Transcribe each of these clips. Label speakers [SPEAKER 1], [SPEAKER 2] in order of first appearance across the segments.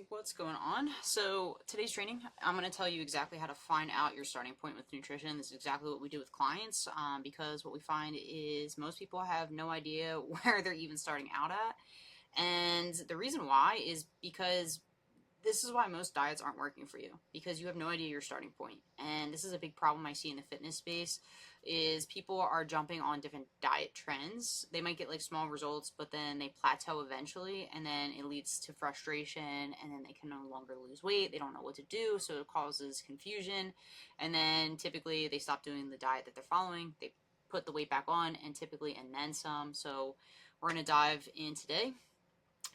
[SPEAKER 1] What's going on? So today's training, I'm going to tell you exactly how to find out your starting point with nutrition. This is exactly what we do with clients, because what we find is most people have no idea where they're even starting out at. And the reason why is because this is why most diets aren't working for you, because you have no idea your starting point. And this is a big problem I see in the fitness space is people are jumping on different diet trends. They might get like small results, but then they plateau eventually, and then it leads to frustration, and then they can no longer lose weight. They don't know what to do, so it causes confusion. And then typically they stop doing the diet that they're following. They put the weight back on, and typically and then some. So we're going to dive in today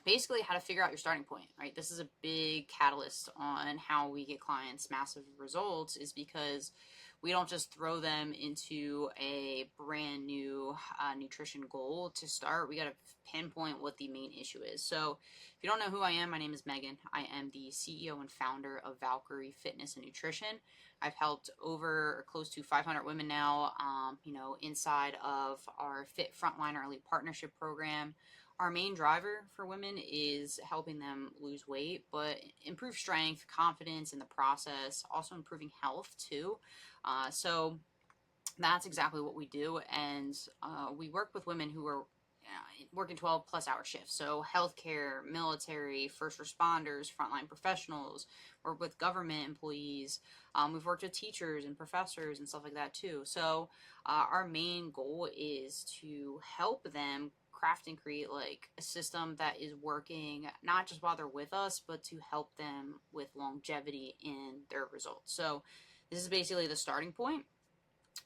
[SPEAKER 1] basically how to figure out your starting point, right? This is a big catalyst on how we get clients massive results, is because we don't just throw them into a brand new nutrition goal to start. We got to pinpoint what the main issue is. So if you don't know who I am, my name is Megan. I am the CEO and founder of Valkyrie Fitness and Nutrition. I've helped over or close to 500 women now, inside of our Fit Frontliner Elite Partnership Program. Our main driver for women is helping them lose weight, but improve strength, confidence in the process, also improving health too. So that's exactly what we do. And we work with women who are working 12 plus hour shifts. So healthcare, military, first responders, frontline professionals, work with government employees. We've worked with teachers and professors and stuff like that too. So our main goal is to help them craft and create like a system that is working not just while they're with us, but to help them with longevity in their results. So this is basically the starting point.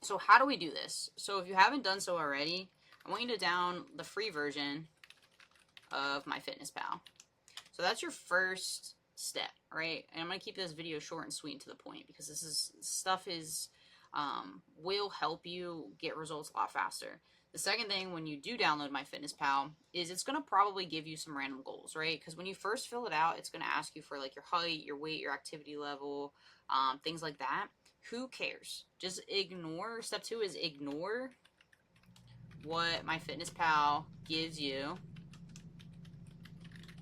[SPEAKER 1] So how do we do this? So if you haven't done so already, I want you to download the free version of MyFitnessPal. So that's your first step, right? And I'm going to keep this video short and sweet and to the point, because this stuff will help you get results a lot faster. The second thing, when you do download MyFitnessPal, is it's going to probably give you some random goals, right? Because when you first fill it out, it's going to ask you for like your height, your weight, your activity level, things like that. Who cares? Just ignore. Step 2 is ignore what MyFitnessPal gives you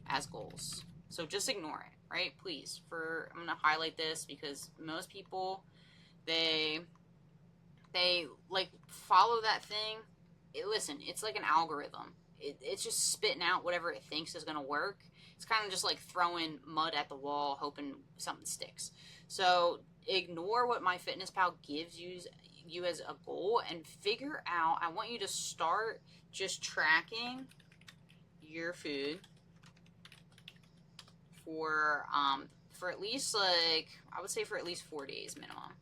[SPEAKER 1] as goals. So just ignore it, right? Please. I'm going to highlight this because most people, they like follow that thing. Listen, it's like an algorithm. It's just spitting out whatever it thinks is going to work. It's kind of just like throwing mud at the wall, hoping something sticks. So ignore what MyFitnessPal gives you as a goal and figure out. I want you to start just tracking your food for at least I would say for at least 4 days minimum.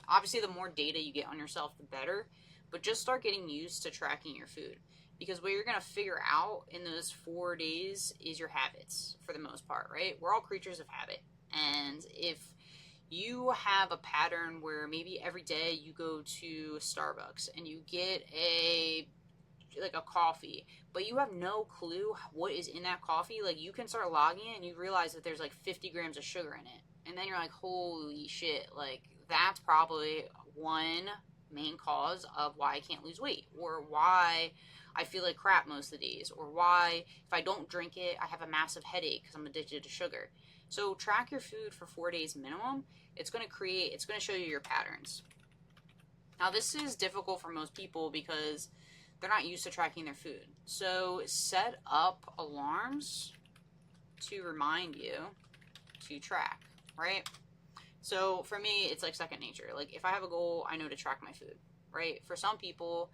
[SPEAKER 1] Obviously, the more data you get on yourself, the better. But just start getting used to tracking your food. Because what you're going to figure out in those 4 days is your habits, for the most part, right? We're all creatures of habit. And if you have a pattern where maybe every day you go to Starbucks and you get a coffee, but you have no clue what is in that coffee, like you can start logging it and you realize that there's like 50 grams of sugar in it. And then you're like, holy shit, like that's probably one main cause of why I can't lose weight, or why I feel like crap most of the days, or why if I don't drink it, I have a massive headache because I'm addicted to sugar. So track your food for 4 days minimum. It's going to show you your patterns. Now this is difficult for most people because they're not used to tracking their food. So set up alarms to remind you to track, right? So for me, it's like second nature. Like if I have a goal, I know to track my food, right? For some people,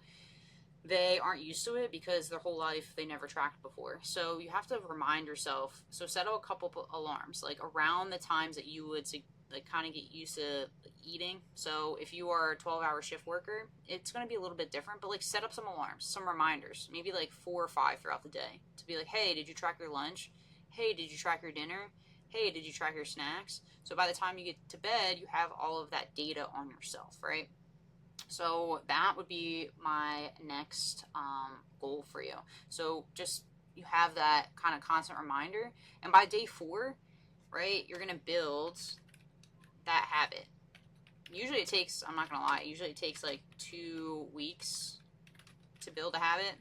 [SPEAKER 1] they aren't used to it because their whole life they never tracked before. So you have to remind yourself. So set up a couple alarms, like around the times that you would like kind of get used to eating. So if you are a 12-hour shift worker, it's going to be a little bit different, but like set up some alarms, some reminders, maybe like 4 or 5 throughout the day to be like, hey, did you track your lunch? Hey, did you track your dinner? Hey, did you track your snacks? So by the time you get to bed, you have all of that data on yourself, right? So that would be my next goal for you. So just you have that kind of constant reminder. And by day 4, right, you're going to build that habit. Usually it takes, I'm not going to lie, usually it takes like 2 weeks to build a habit.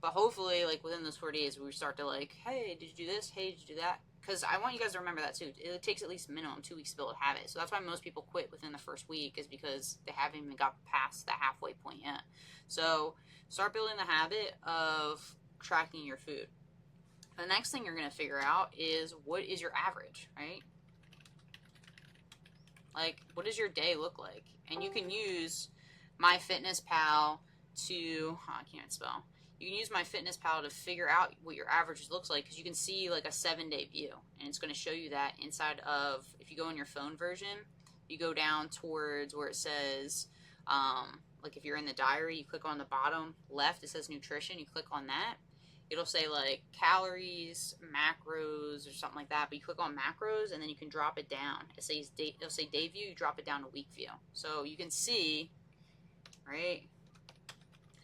[SPEAKER 1] But hopefully, like within those 4 days, we start to like, hey, did you do this? Hey, did you do that? Because I want you guys to remember that too. It takes at least minimum 2 weeks to build a habit. So that's why most people quit within the first week, is because they haven't even got past the halfway point yet. So start building the habit of tracking your food. The next thing you're going to figure out is, what is your average, right? Like, what does your day look like? And you can use MyFitnessPal to, I can't spell. You can use MyFitnessPal to figure out what your average looks like, because you can see like a 7-day view, and it's going to show you that inside of, if you go in your phone version, you go down towards where it says, like if you're in the diary, you click on the bottom left, it says nutrition, you click on that. It'll say like calories, macros, or something like that. But you click on macros, and then you can drop it down. It'll say day view. You drop it down to week view, so you can see, right?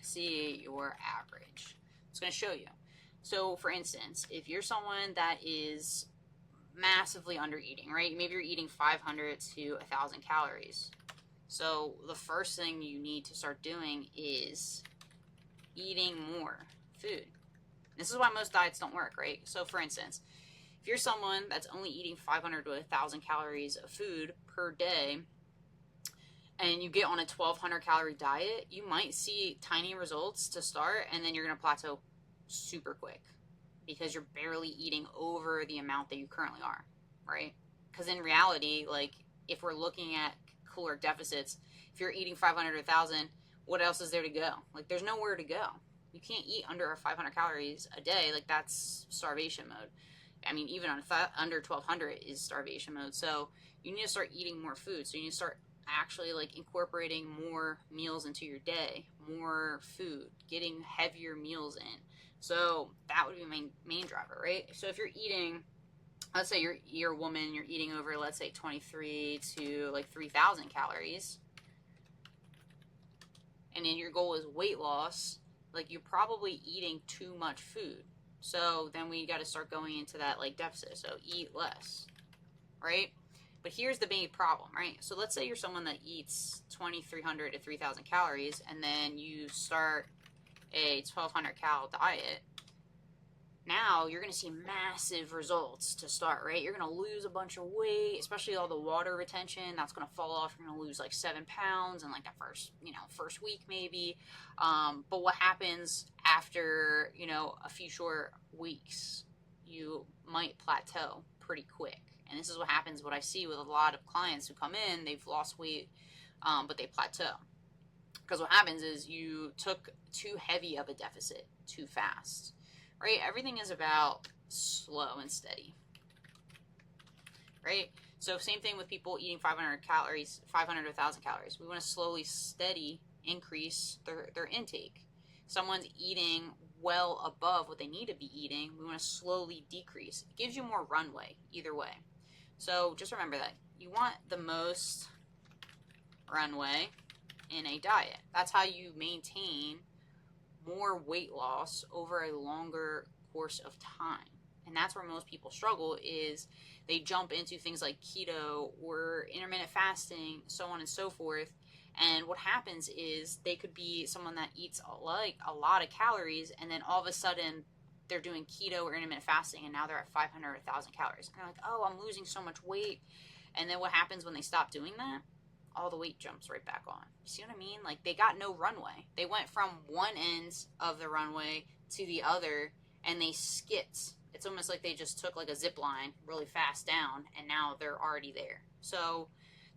[SPEAKER 1] See your average. It's going to show you. So, for instance, if you're someone that is massively under eating, right? Maybe you're eating 500 to 1,000 calories. So the first thing you need to start doing is eating more food. This is why most diets don't work, right? So for instance, if you're someone that's only eating 500 to 1,000 calories of food per day, and you get on a 1,200 calorie diet, you might see tiny results to start, and then you're going to plateau super quick, because you're barely eating over the amount that you currently are, right? Because in reality, like if we're looking at caloric deficits, if you're eating 500 to 1,000, what else is there to go? Like there's nowhere to go. You can't eat under 500 calories a day. Like that's starvation mode. I mean, even under 1,200 is starvation mode. So you need to start eating more food. So you need to start actually like incorporating more meals into your day, more food, getting heavier meals in. So that would be my main driver, right? So if you're eating, let's say you're a woman, you're eating over, let's say 23 to like 3,000 calories, and then your goal is weight loss, like you're probably eating too much food. So then we got to start going into that like deficit. So eat less, right? But here's the big problem, right? So let's say you're someone that eats 2,300 to 3,000 calories, and then you start a 1,200 cal diet. Now you're going to see massive results to start, right? You're going to lose a bunch of weight, especially all the water retention. That's going to fall off. You're going to lose like 7 pounds in like that first week maybe. But what happens after, a few short weeks? You might plateau pretty quick. And this is what happens, what I see with a lot of clients who come in, they've lost weight, but they plateau. Because what happens is you took too heavy of a deficit too fast. Right? Everything is about slow and steady. Right? So same thing with people eating 500 calories, 500 to 1,000 calories. We want to slowly, steady increase their intake. Someone's eating well above what they need to be eating. We want to slowly decrease. It gives you more runway either way. So just remember that. You want the most runway in a diet. That's how you maintain more weight loss over a longer course of time. And that's where most people struggle, is they jump into things like keto or intermittent fasting, so on and so forth. And what happens is they could be someone that eats a lot of calories, and then all of a sudden they're doing keto or intermittent fasting, and now they're at 500 or 1,000 calories. And they're like, oh, I'm losing so much weight. And then what happens when they stop doing that? All the weight jumps right back on. You see what I mean? Like they got no runway. They went from one end of the runway to the other, and they skipped. It's almost like they just took like a zip line really fast down, and now they're already there. So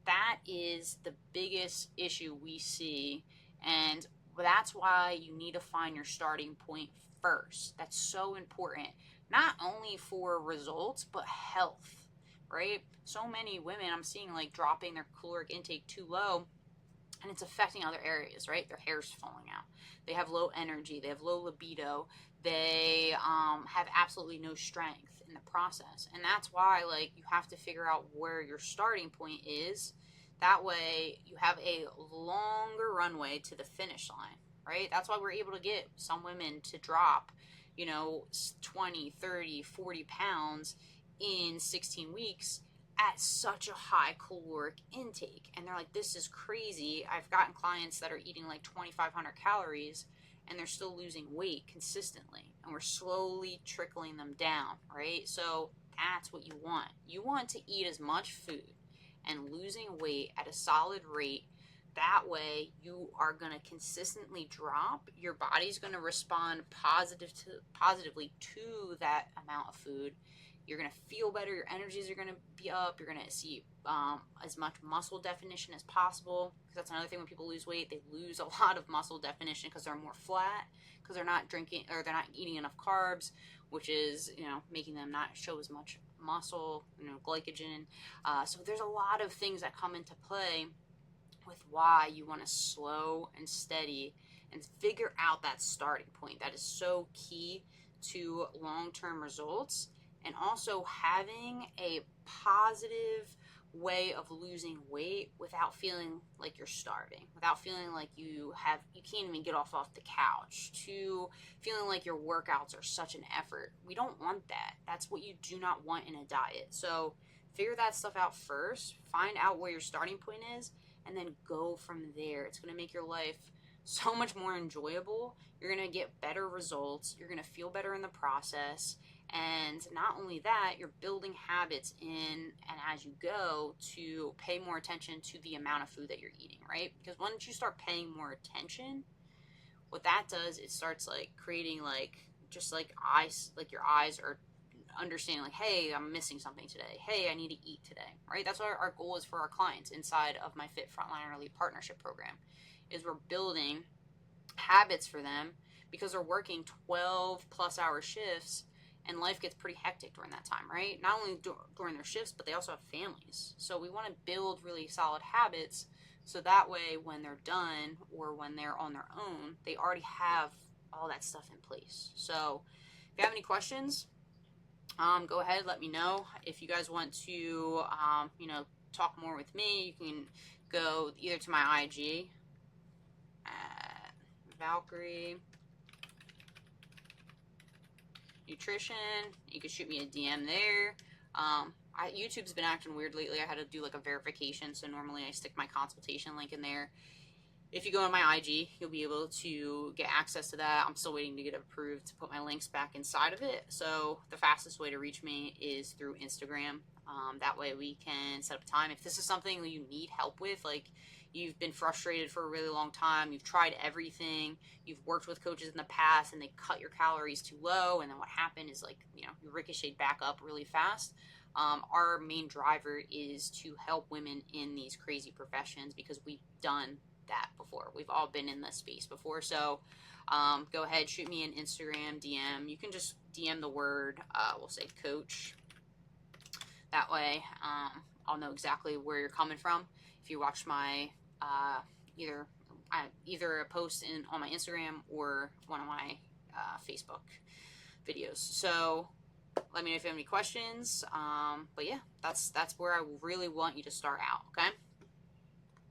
[SPEAKER 1] that is the biggest issue we see, and that's why you need to find your starting point first. That's so important, not only for results, but health. Right? So many women I'm seeing like dropping their caloric intake too low, and it's affecting other areas, right? Their hair's falling out. They have low energy. They have low libido. They have absolutely no strength in the process. And that's why like you have to figure out where your starting point is. That way you have a longer runway to the finish line, right? That's why we're able to get some women to drop, 20, 30, 40 pounds in 16 weeks at such a high caloric intake. And they're like, this is crazy. I've gotten clients that are eating like 2,500 calories, and they're still losing weight consistently, and we're slowly trickling them down, right? So that's what you want. You want to eat as much food and losing weight at a solid rate. That way you are going to consistently drop. Your body's going to respond positively to that amount of food. You're going to feel better. Your energies are going to be up. You're going to see as much muscle definition as possible. Because that's another thing, when people lose weight, they lose a lot of muscle definition because they're more flat, because they're not drinking, or they're not eating enough carbs, which is, making them not show as much muscle, glycogen. So there's a lot of things that come into play with why you want to slow and steady and figure out that starting point. That is so key to long-term results. And also having a positive way of losing weight without feeling like you're starving, without feeling like you can't even get off the couch, to feeling like your workouts are such an effort. We don't want that. That's what you do not want in a diet. So figure that stuff out first, find out where your starting point is, and then go from there. It's going to make your life so much more enjoyable. You're going to get better results. You're going to feel better in the process. And not only that, you're building habits in and as you go to pay more attention to the amount of food that you're eating, right? Because once you start paying more attention, what that does, it starts like creating just like eyes, like your eyes are understanding like, hey, I'm missing something today. Hey, I need to eat today, right? That's what our goal is for our clients inside of my Fit Frontliner Elite Partnership Program, is we're building habits for them because they're working 12 plus hour shifts, and life gets pretty hectic during that time, right? Not only during their shifts, but they also have families. So we want to build really solid habits so that way when they're done or when they're on their own, they already have all that stuff in place. So if you have any questions, go ahead, let me know. If you guys want to, talk more with me, you can go either to my IG at Valkyrie Nutrition. You can shoot me a DM there. YouTube's been acting weird lately. I had to do like a verification, so normally I stick my consultation link in there. If you go on my IG, you'll be able to get access to that. I'm still waiting to get approved to put my links back inside of it. So the fastest way to reach me is through Instagram. That way we can set up a time. If this is something that you need help with, like you've been frustrated for a really long time, you've tried everything, you've worked with coaches in the past and they cut your calories too low, and then what happened is you ricocheted back up really fast. Our main driver is to help women in these crazy professions because we've done that before. We've all been in this space before. So go ahead, shoot me an Instagram DM. You can just DM the word, we'll say coach. That way I'll know exactly where you're coming from. If you watch my either a post on my Instagram or one of my Facebook videos. So let me know if you have any questions. But yeah, that's where I really want you to start out, okay?